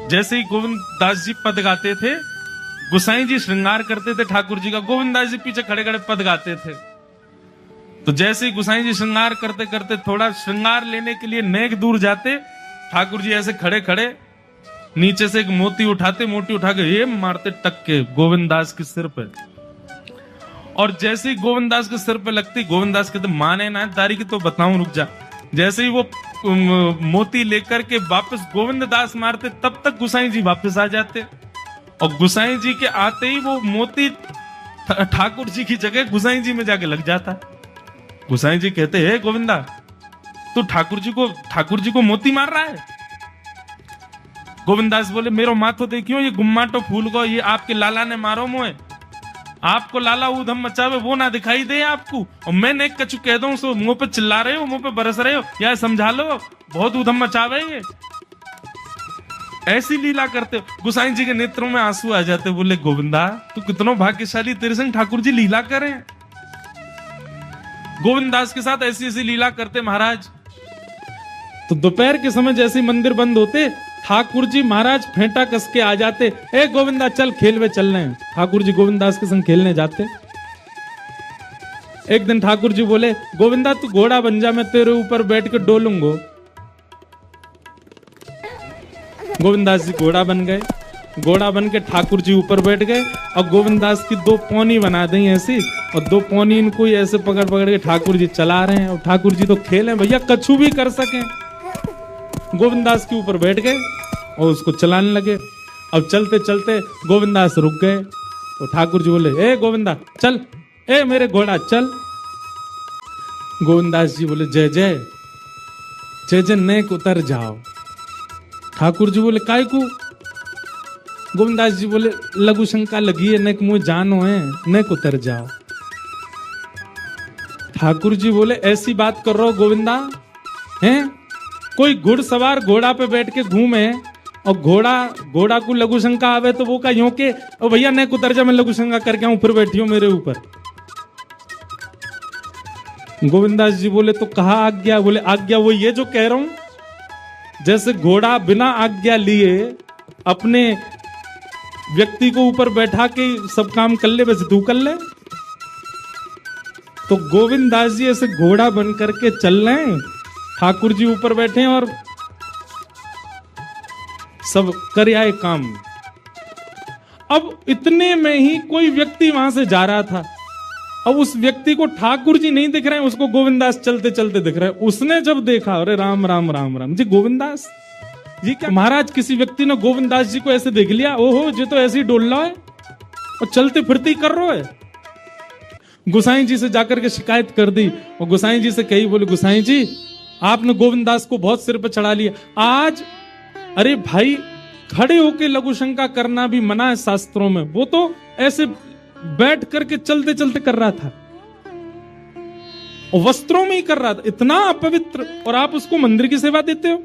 जैसे ही गोविंद दास जी पद गाते थे, गोसाई जी श्रृंगार करते थे ठाकुर जी का, गोविंद दास जी पीछे खड़े खड़े पद गाते थे। तो जैसे ही गोसाई जी श्रृंगार करते करते थोड़ा श्रृंगार लेने के लिए नेक दूर जाते, ठाकुर जी ऐसे खड़े खड़े नीचे से एक मोती उठाते, मोती उठा के ये मारते टक के गोविंद दास के सिर पे। और जैसे ही गोविंद दास के सिर पे लगती, गोविंद दास कहते माने ना दारी की तो बताऊं, रुक जा। जैसे ही वो मोती लेकर के वापस गोविंद दास मारते, तब तक गोसाई जी वापस आ जाते। और गोसाई जी के आते ही वो मोती ठाकुर जी की जगह गोसाई जी में जाके लग जाता। गोसाई जी कहते हे गोविंदा, तू ठाकुर जी को मोती मार रहा है। गोविंद दास बोले मेरो माथो देखियो, ये गुम्माटो फूल को ये आपके लाला ने मारो मोए। आपको लाला ऊधम मचावे वो ना दिखाई दे आपको, और मैंने एक कछु कह दूं सो मुंह पे चिल्ला रहे हो, मुंह पे बरस रहे हो, या समझा लो बहुत ऊधम मचावे ये। ऐसी लीला करते हो। गोसाई जी के नेत्रों में आंसू आ जाते, बोले गोविंदा तू कितना भाग्यशाली, तेरे संग ठाकुर जी लीला करें। गोविंद दास के साथ ऐसी ऐसी लीला करते महाराज। तो दोपहर के समय जैसे मंदिर बंद होते, ठाकुर जी महाराज फेंटा कस के आ जाते, ए गोविंदा चल खेलवे चल रहे हैं। ठाकुर जी गोविंद दास के संग खेलने जाते। एक दिन ठाकुर जी बोले गोविंदा तू घोड़ा बन जा, मैं तेरे ऊपर बैठ के डोलूंगो। गोविंद दास जी घोड़ा बन गए। घोड़ा बन के ठाकुर जी ऊपर बैठ गए, और गोविंद दास की दो पौनी बना दी ऐसी, और दो पौनी इनको ऐसे पकड़ पकड़ के ठाकुर जी चला रहे हैं। और ठाकुर जी तो खेले भैया, कछु भी कर सके। गोविंद दास के ऊपर बैठ गए और उसको चलाने लगे। अब चलते चलते गोविंद दास रुक गए, तो ठाकुर जी बोले ए गोविंदा चल, ए मेरे घोड़ा चल। गोविंद दास जी बोले जय जय जय जय, नेक उतर जाओ। ठाकुर जी बोले काय को? गोविंद दास जी बोले लघु शंका लगी है, नेक मुझे जानो है, नेक उतर जाओ। ठाकुर जी बोले ऐसी बात कर रहे हो गोविंदा हैं? कोई घुड़सवार घोड़ा पे बैठ के घूमे और घोड़ा को लघु शंका आवे तो वो का यूं के ओ भैया नेक उतर जा, मैं लघु शंका करके आऊं, फिर बैठियो मेरे ऊपर। गोविंदास जी बोले तो कहा आज्ञा? बोले आज्ञा वो ये जो कह रहा हूं, जैसे घोड़ा बिना आज्ञा लिए अपने व्यक्ति को ऊपर बैठा के सब काम कर ले, वैसे तू कर ले। तो गोविंद दास जी ऐसे घोड़ा बन करके चल रहे हैं, ठाकुर जी ऊपर बैठे हैं और सब कर आए काम। अब इतने में ही कोई व्यक्ति वहां से जा रहा था। अब उस व्यक्ति को ठाकुर जी नहीं दिख रहे हैं, उसको गोविंद दास चलते चलते दिख रहे हैं। उसने जब देखा, अरे राम राम राम राम जी, गोविंद दास जी क्या महाराज? किसी व्यक्ति ने गोविंद दास जी को ऐसे देख लिया, ओहो जी तो ऐसे ही डोल रहा है और चलते फिरते कर रहा है। गोसाई जी से जाकर के शिकायत कर दी, और गोसाई जी से कही, बोले गोसाई जी आपने गोविंद दास को बहुत सिर पर चढ़ा लिया आज। अरे भाई खड़े होके लघु शंका करना भी मना है शास्त्रों में, वो तो ऐसे बैठ करके चलते चलते कर रहा था और वस्त्रों में ही कर रहा था, इतना अपवित्र, और आप उसको मंदिर की सेवा देते हो।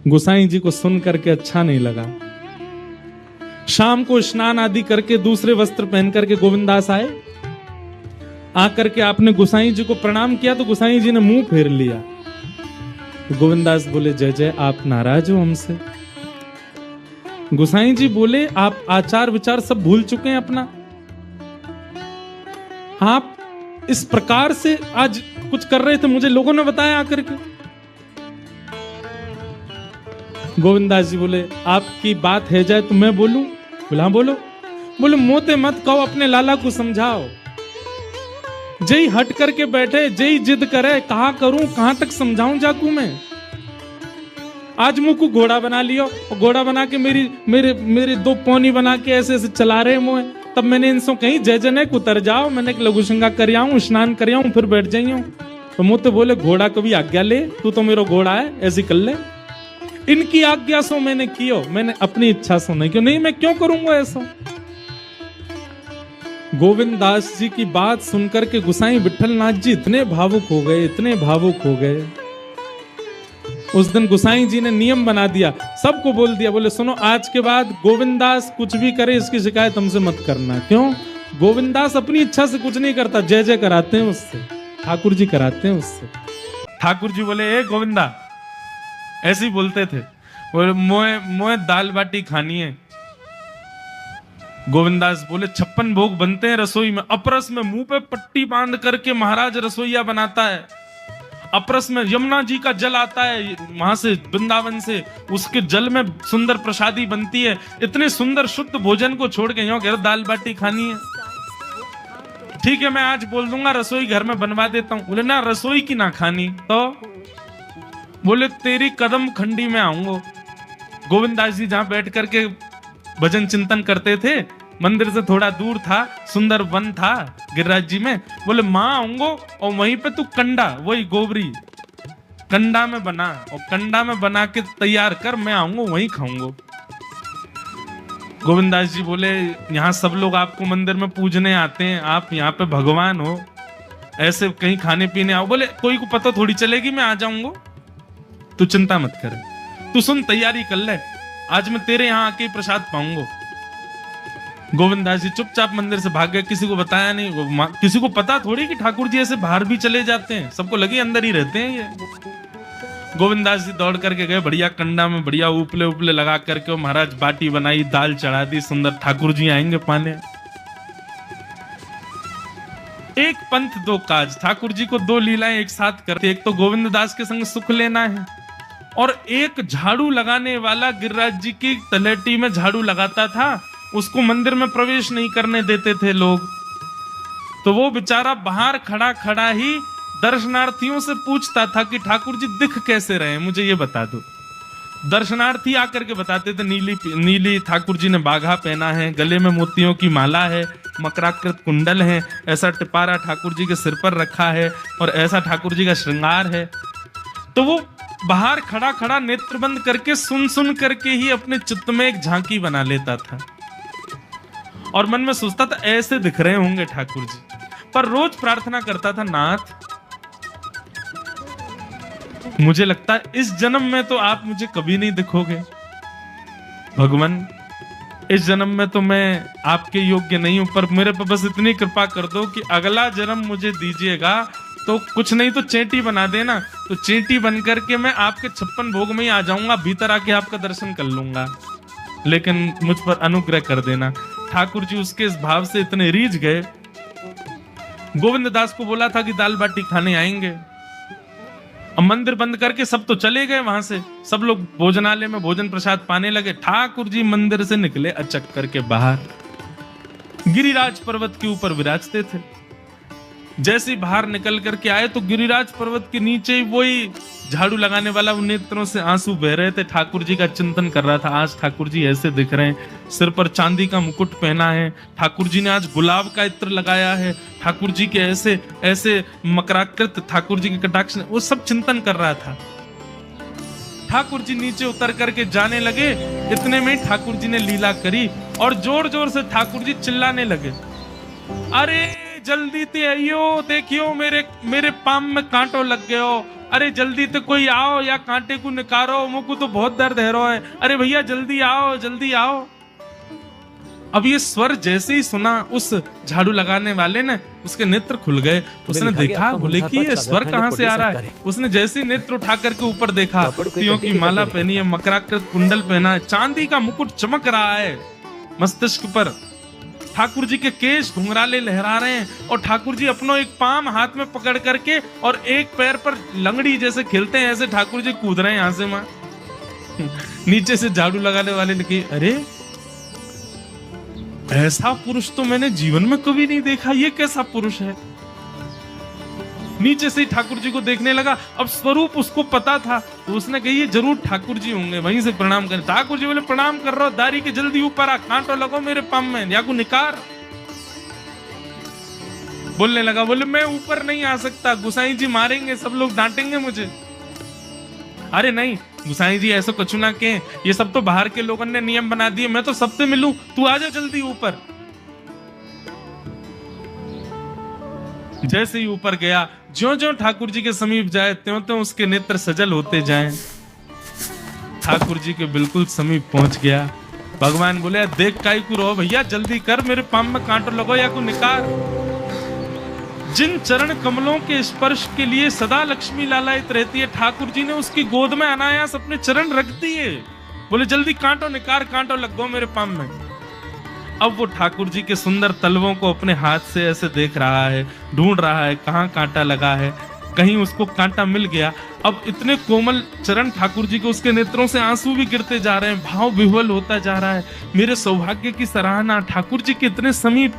गोसाई जी को सुन करके अच्छा नहीं लगा। शाम को स्नान आदि करके दूसरे वस्त्र पहन करके गोविंद दास आए। आकर के आपने गोसाई जी को प्रणाम किया तो गोसाई जी ने मुंह फेर लिया। गोविंद दास बोले जय जय, आप नाराज हो हमसे? गोसाई जी बोले आप आचार विचार सब भूल चुके हैं अपना। आप इस प्रकार से आज कुछ कर रहे थे, मुझे लोगों ने बताया आकर के। गोविंद दास जी बोले आपकी बात है जाए तो मैं बोलूं? बोला हाँ बोलो। बोले मोते मत कहो, अपने लाला को समझाओ। जय हट करके बैठे, जय जिद करे, कहा करूं कहां तक समझाऊं जाकू मैं? आज मुंह को घोड़ा बना लियो, और घोड़ा बना के मेरे दो पौनी बना के ऐसे ऐसे चला रहे मुंह। तब मैंने इनसे कहीं जय जय नेक उतर जाओ, मैंने एक लघु शंका कर आऊं, स्नान कर आऊं, फिर बैठ जाइयो। तो मुझे बोले घोड़ा कभी आज्ञा ले, तू तो मेरा घोड़ा है, ऐसी कर ले। इनकी आज्ञा सो मैंने कियो, मैंने अपनी इच्छा सो नहीं क्यों? नहीं मैं क्यों करूंगा ऐसा? गोविंद दास जी की बात सुनकर के गोसाई विठलनाथ जी इतने भावुक हो गए, इतने भावुक हो गए। उस दिन गोसाई जी ने नियम बना दिया, सबको बोल दिया, बोले सुनो आज के बाद गोविंद दास कुछ भी करे इसकी शिकायत हमसे मत करना। क्यों? गोविंद दास अपनी इच्छा से कुछ नहीं करता, जय जय कराते हैं उससे, ठाकुर जी कराते हैं उससे। ठाकुर जी बोले ए गोविंदा, ऐसे ही बोलते थे, बोले मोए मोए दाल बाटी खानी है। गोविंदास बोले 56 भोग बनते हैं रसोई में। अपरस में मुंह पे पट्टी बांध करके महाराज रसोईया बनाता है। अपरस में यमुना जी का जल आता है वहां से, वृंदावन से, उसके जल में सुंदर प्रसादी बनती है। इतने सुंदर शुद्ध भोजन को छोड़ के यूं कह रहे दाल बाटी खानी है। ठीक है मैं आज बोल दूंगा रसोई घर में बनवा देता हूं। बोले ना रसोई की ना खानी तो। बोले तेरी कदम खंडी में आऊंगा। गोविंदास जी जहां बैठ करके भजन चिंतन करते थे, मंदिर से थोड़ा दूर था, सुंदर वन था गिरिराज जी में। बोले मां आऊंगो और वहीं पे तू कंडा, वही गोबरी कंडा में बना, और कंडा में बना के तैयार कर, मैं आऊंगा वहीं खाऊंगा। गोविंदास जी बोले यहाँ सब लोग आपको मंदिर में पूजने आते हैं, आप यहाँ पे भगवान हो, ऐसे कहीं खाने पीने आओ। बोले कोई को पता थोड़ी चलेगी, मैं आ जाऊंगा, तू चिंता मत कर, तू सुन तैयारी कर ले, आज मैं तेरे यहाँ आके प्रसाद पाऊंगा। गोविंदास जी चुपचाप मंदिर से भाग गए, किसी को बताया नहीं। किसी को पता थोड़ी कि ठाकुर जी ऐसे बाहर भी चले जाते हैं, सबको लगे अंदर ही रहते हैं ये। गोविंदास जी दौड़ करके गए, बढ़िया कंडा में बढ़िया उपले उपले लगा करके महाराज बाटी बनाई, दाल चढ़ा दी, सुंदर ठाकुर जी आएंगे पाने। एक पंथ दो काज, ठाकुर जी को दो लीलाएं एक साथ करते। एक तो गोविंद दास के संग सुख लेना है, और एक झाड़ू लगाने वाला गिरिराज जी की तलेटी में झाड़ू लगाता था, उसको मंदिर में प्रवेश नहीं करने देते थे लोग। तो वो बेचारा बाहर खड़ा खड़ा ही दर्शनार्थियों से पूछता था कि ठाकुर जी दिख कैसे रहे, मुझे ये बता दो। दर्शनार्थी आकर के बताते थे नीली ठाकुर जी ने बाघा पहना है, गले में मोतियों की माला है, मकराकृत कुंडल है, ऐसा टिपारा ठाकुर जी के सिर पर रखा है, और ऐसा ठाकुर जी का श्रृंगार है। तो वो बाहर खड़ा खड़ा नेत्र बंद करके सुन सुन करके ही अपने चित्त में एक झांकी बना लेता था, और मन में सोचता था ऐसे दिख रहे होंगे ठाकुर जी। पर रोज प्रार्थना करता था, नाथ मुझे लगता है इस जन्म में तो आप मुझे कभी नहीं दिखोगे, भगवान इस जन्म में तो मैं आपके योग्य नहीं हूं, पर मेरे पर बस इतनी कृपा कर दो कि अगला जन्म मुझे दीजिएगा तो कुछ नहीं तो चेंटी बना देना, तो चेंटी बन करके मैं आपके 56 भोग में ही आ जाऊंगा, भीतर आके आपका दर्शन कर लूंगा, लेकिन मुझ पर अनुग्रह कर देना। ठाकुर जी उसके इस भाव से इतने रीझ गए। गोविंद दास को बोला था कि दाल बाटी खाने आएंगे, अब मंदिर बंद करके सब तो चले गए वहां से, सब लोग भोजनालय में भोजन प्रसाद पाने लगे। ठाकुर जी मंदिर से निकले अचक करके बाहर, गिरिराज पर्वत के ऊपर विराजते थे। जैसे ही बाहर निकल करके आए तो गिरिराज पर्वत के नीचे ही वही झाड़ू लगाने वाला उन नेत्रों से आंसू बह रहे थे। ठाकुर जी का चिंतन कर रहा था, आज ठाकुर जी ऐसे दिख रहे हैं, सिर पर चांदी का मुकुट पहना है, ठाकुर जी ने आज गुलाब का इत्र लगाया है, ठाकुर जी के ऐसे ऐसे मकराकृत ठाकुर जी के कटाक्ष, वो सब चिंतन कर रहा था। ठाकुर जी नीचे उतर करके जाने लगे, इतने में ठाकुर जी ने लीला करी और जोर जोर से ठाकुर जी चिल्लाने लगे, अरे जल्दी ते आइयो, देखियो मेरे पाम में कांटो लग गयो, अरे जल्दी ते कोई आओ या कांटे को निकारो, मुझको तो बहुत दर्द है रहा है, अरे भैया जल्दी आओ जल्दी आओ। अब ये स्वर जैसे ही सुना उस झाड़ू लगाने वाले ने, उसके नेत्र खुल गए, उसने देखा, बोले कि ये स्वर कहां से आ रहा है। उसने जैसे ही नेत्र उठा करके ऊपर देखा, मोतियों की माला पहनी है, मकराकृत कुंडल पहना है, चांदी का मुकुट चमक रहा है मस्तिष्क पर, ठाकुर जी के केश घुंघराले लहरा रहे हैं, और ठाकुर जी अपनो एक पाम हाथ में पकड़ करके और एक पैर पर लंगड़ी जैसे खेलते हैं, ऐसे ठाकुर जी कूद रहे हैं यहां से वहां। नीचे से झाड़ू लगाने वाले ने कही, अरे ऐसा पुरुष तो मैंने जीवन में कभी नहीं देखा, ये कैसा पुरुष है। नीचे से ही ठाकुर जी को देखने लगा, अब स्वरूप उसको पता था, तो उसने कही ये जरूर ठाकुर जी होंगे, वहीं से प्रणाम कर। ठाकुर जी बोले प्रणाम कर रहा हूं, दारी के जल्दी ऊपर आ, कांटो लगो मेरे पम में, या को निकार। बोलने लगा, बोले मैं ऊपर नहीं आ सकता, गुसाई जी मारेंगे, सब लोग डांटेंगे मुझे। अरे नहीं गुसाई जी ऐसा कुछ ना के, ये सब तो बाहर के लोगों ने नियम बना दिए, मैं तो सबसे मिलूं, तू आ जा जल्दी ऊपर। जैसे ही ऊपर गया, ज्यों-ज्यों ठाकुर जी के समीप जाए त्यों-त्यों उसके नेत्र सजल होते जाएं। ठाकुर जी के बिल्कुल समीप पहुंच गया। भगवान बोले, देख काई को रो भैया, जल्दी कर, मेरे पाम में कांटो लगो या को निकार। जिन चरण कमलों के स्पर्श के लिए सदा लक्ष्मी लालायित रहती है, ठाकुर जी ने उसकी गोद में अनायास अपने चरण रख दिए। बोले जल्दी कांटो निकाल, कांटो लग गो मेरे पाम में। अब वो ठाकुर जी के सुंदर तलवों को अपने हाथ से ऐसे देख रहा है, ढूंढ रहा है कहाँ कांटा लगा है, कहीं उसको कांटा मिल गया। अब इतने कोमल चरण ठाकुर जी के, उसके नेत्रों से आंसू भी गिरते जा रहे हैं, भाव विह्वल होता जा रहा है। मेरे सौभाग्य की सराहना, ठाकुर जी के इतने समीप।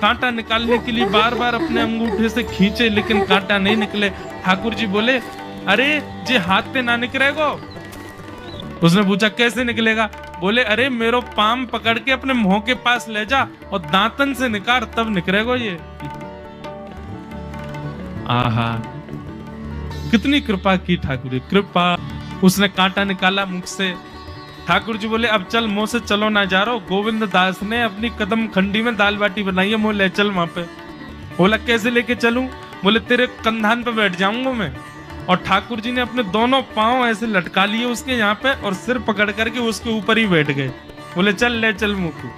कांटा निकालने के लिए बार बार अपने अंगूठे से खींचे, लेकिन कांटा नहीं निकले। ठाकुर जी बोले अरे जे हाथ पे ना निकलेगो। उसने पूछा कैसे निकलेगा? बोले अरे मेरो पाम पकड़ के अपने मुंह के पास ले जा और दांतन से निकाल, तब निकलेगो ये। आहा, कितनी कृपा की ठाकुर जी, कृपा। उसने कांटा निकाला मुख से। ठाकुर जी बोले अब चल, मुंह से चलो ना जा रहा। गोविंद दास ने अपनी कदम खंडी में दाल बाटी बनाई है, मुंह ले चल वहां पे। बोला कैसे लेके चलूं? बोले तेरे कंधान पे बैठ जाऊंगा मैं। और ठाकुर जी ने अपने दोनों पांव ऐसे लटका लिए उसके यहाँ पे और सिर पकड़ करके उसके ऊपर ही बैठ गए। बोले चल ले चल मुंह।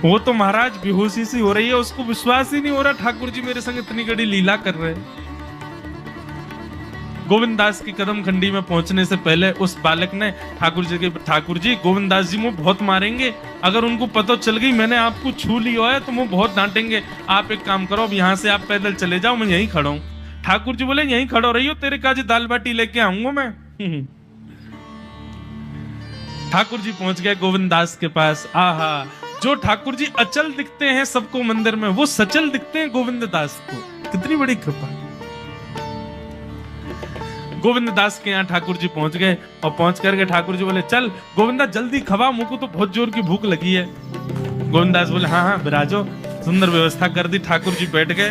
वो तो महाराज बेहोशी सी हो रही है, उसको विश्वास ही नहीं हो रहा ठाकुर जी मेरे संग इतनी बड़ी लीला कर रहे हैं। गोविंद दास की कदम खंडी में पहुंचने से पहले उस बालक ने ठाकुर जी गोविंद दास जी मुझे बहुत मारेंगे, अगर उनको पता चल गई मैंने आपको छू लिया है तो मुझे बहुत डांटेंगे। आप एक काम करो, अब यहाँ से आप पैदल चले जाओ, मैं यहीं खड़ा हूं। ठाकुर जी बोले यहीं खड़ो रही हो, तेरे काज दाल बाटी लेके आऊंगा मैं। ठाकुर जी पहुंच गए गोविंद दास के पास। आहा, जो ठाकुर जी अचल दिखते हैं सबको मंदिर में, वो सचल दिखते हैं गोविंद दास को। कितनी बड़ी कृपा। गोविंद दास के यहाँ ठाकुर जी पहुंच गए और पहुंच करके ठाकुर जी बोले चल गोविंदा जल्दी खवा, मुझको तो बहुत जोर की भूख लगी है। गोविंद दास बोले हाँ हाँ बिराजो। सुंदर व्यवस्था कर दी। ठाकुर जी बैठ गए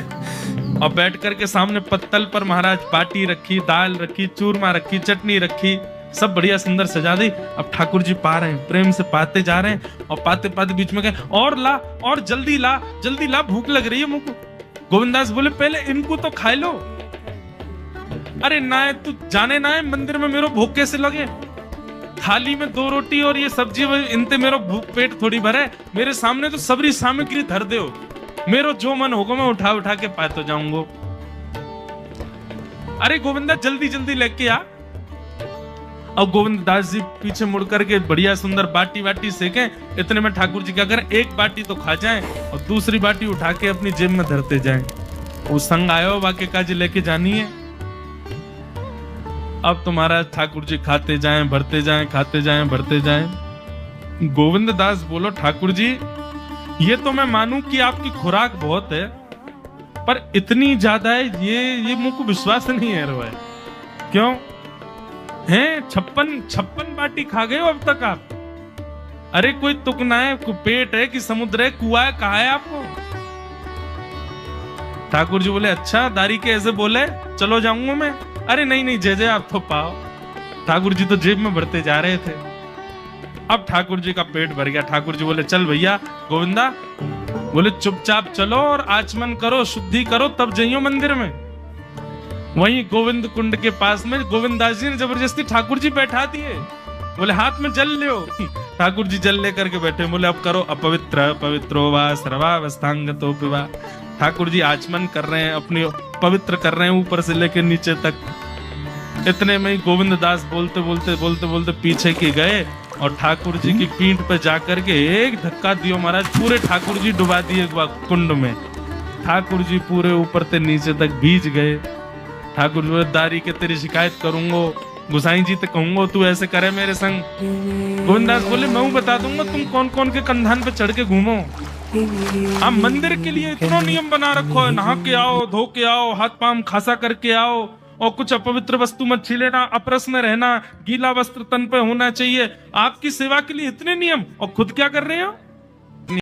और बैठ करके सामने पत्तल पर महाराज बाटी रखी, दाल रखी, चूरमा रखी, चटनी रखी, सब बढ़िया सुंदर सजा दी। अब ठाकुर जी पा रहे हैं, प्रेम से पाते जा रहे हैं और पाते पाते बीच में गए और ला, और जल्दी ला, भूख लग रही है मुझको। गोविंदास बोले पहले इनको तो खा लो। अरे ना तू जाने ना है मंदिर में मेरो भूख कैसे लगे? थाली में 2 रोटी और ये सब्जी, इनते मेरो भूख पेट थोड़ी भरे। मेरे सामने तो सबरी सामग्री धर दो, मेरो जो मन होगा मैं उठा उठा के पाते जाऊंगा। अरे गोविंदा जल्दी लेके आ। अब गोविंद दास जी पीछे मुड़ करके बढ़िया सुंदर बाटी वाटी सेके। इतने में ठाकुर जी क्या करें, एक बाटी तो खा जाएं और दूसरी बाटी उठा के अपनी जेब में धरते जाएं। वो संग आयो वाक्य काजी लेके जानी है। अब तुम्हारा ठाकुर जी खाते जाएं, भरते जाएं, खाते जाएं, भरते जाएं। गोविंद दास बोलो ठाकुर जी ये तो मैं मानूं कि आपकी खुराक बहुत है, पर इतनी ज्यादा है ये मुझको विश्वास नहीं है रहा है। क्यों हैं 56 बाटी खा गए हो अब तक आप? अरे कोई तुकना है, कोई पेट है कि समुद्र है, कुआं है, कहा है आपको? ठाकुर जी बोले अच्छा दारी के ऐसे बोले, चलो जाऊंगा मैं। अरे नहीं जय आप तो पाओ। ठाकुर जी तो जेब में भरते जा रहे थे। अब ठाकुर जी का पेट भर गया। ठाकुर जी बोले चल भैया गोविंदा, बोले चुपचाप चलो और आचमन करो, शुद्धि करो, तब जाइयो मंदिर में। वहीं गोविंद कुंड के पास में गोविंद दास जी ने जबरदस्ती ठाकुर जी बैठा दिए। बोले हाथ में जल लो। ठाकुर जी जल लेकर के बैठे। बोले अब करो अपवित्र पवित्रो वा सर्वावस्थांगतो पिवा। ठाकुर जी आचमन कर रहे हैं, अपनी पवित्र कर रहे हैं ऊपर से लेकर नीचे तक। इतने में ही गोविंद दास बोलते पीछे की गए और ठाकुर जी की पीठ पे जाकर के एक धक्का दियो महाराज, पूरे ठाकुर जी डुबा दिए कुंड में। ठाकुर जी पूरे ऊपर से नीचे तक भीज गए। ठाकुर जी दारी के तेरी शिकायत करूंगो, गुसाई जी तो कहूंगो तू ऐसे करे मेरे संग। गोविंदास बोले मैं बता दूंगा तुम कौन कौन के कंधान पे चढ़ के घूमो। हम मंदिर के लिए इतना नियम बना रखो है, नहा के आओ, धो के आओ, हाथ पांव खासा करके आओ, और कुछ अपवित्र वस्तु मत छीलेना, अपरस में रहना, गीला वस्त्र तन पे होना चाहिए। आपकी सेवा के लिए इतने नियम और खुद क्या कर रहे हो?